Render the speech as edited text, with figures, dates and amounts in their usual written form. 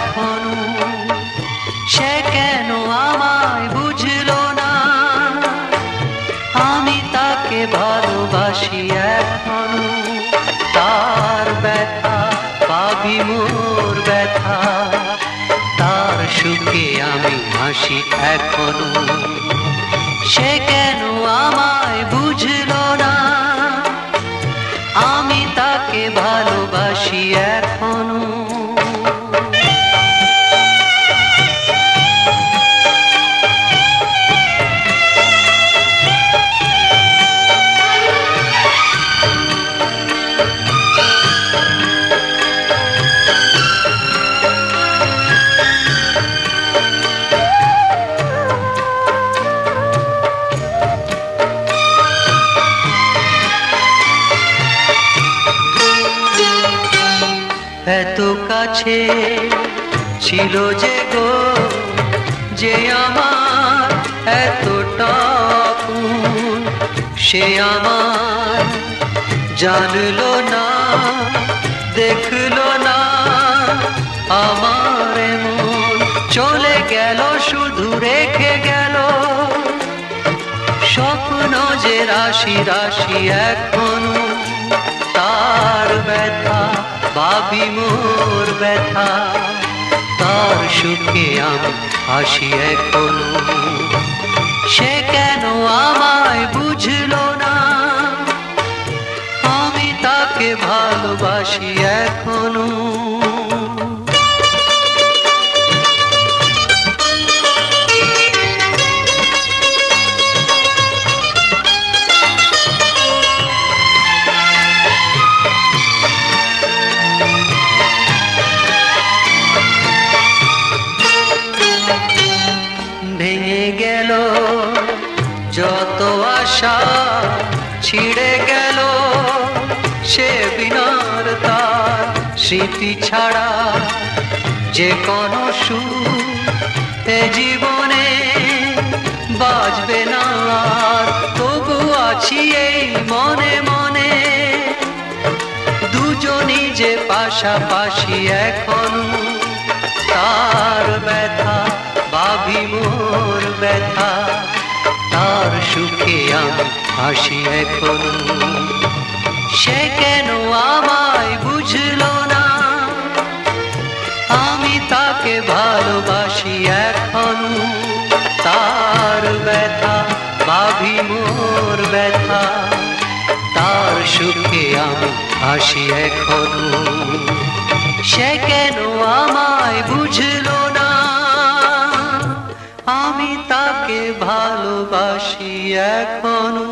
এখনো, সে কেন আমায় বুঝলো না, আমি তাকে ভালোবাসি এখনো। তার ব্যথা পাবি মোর ব্যথা, তার সুখে আমি হাসি এখনো, সে কেন আমায় বুঝলো না, আমি তাকে ভালোবাসি এখনো। এত কাছে ছিল যে গো, যে আমার এতটা আপন, সে আমার জানলো না, দেখলো না আমার এমন, চলে গেল শুধু রেখে গেল স্বপ্ন যে রাশি রাশি এখনো। তার ব্যথা ভাবি মোর ব্যথা, তার সুখে আমি হাসি এখনো, সে কেন আমায় বুঝলো না, আমি তাকে ভালোবাসি এখনো। ভেঙে গেল যত আশা, ছিঁড়ে গেল সে বিনার তার, স্মৃতি ছাড়া যে কোনো সুখ এ জীবনে বাজবে না আর, তবু আছি এই মনে মনে, দুজনই যে পাশাপাশি এখনো। তার ব্যথা ভাবি মোর ব্যথা, তার সুখে আমি হাসি এখনো, সে কেন আমায় বুঝলো না, আমি তাকে ভালোবাসি এখনো। তার ব্যথা ভাবি মোর ব্যথা, তার সুখে আমি হাসি এখনো, সে কেন আমায় বুঝলো না, আমি তাকে ভালোবাসি এখনো।